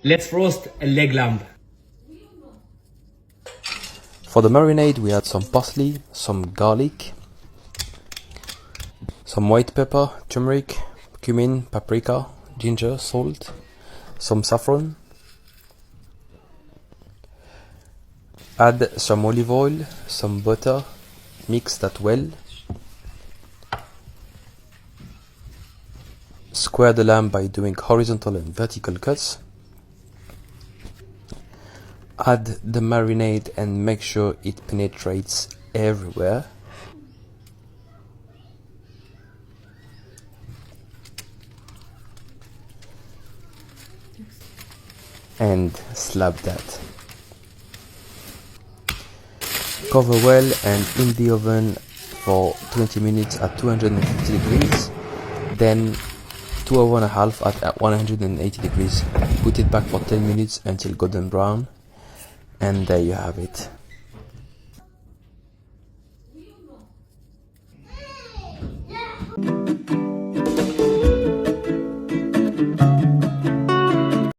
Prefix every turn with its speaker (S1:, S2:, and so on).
S1: Let's roast a leg lamb.
S2: For the marinade, we add some parsley, some garlic, some white pepper, turmeric, cumin, paprika, ginger, salt, some saffron. Add some olive oil, some butter, mix that well. Square the lamb by doing horizontal and vertical cuts. Add the marinade and make sure it penetrates everywhere. And slap that. Cover well and in the oven for 20 minutes at 250 degrees. Then 2 hours and a half at 180 degrees. Put it back for 10 minutes until golden brown. And there you have it.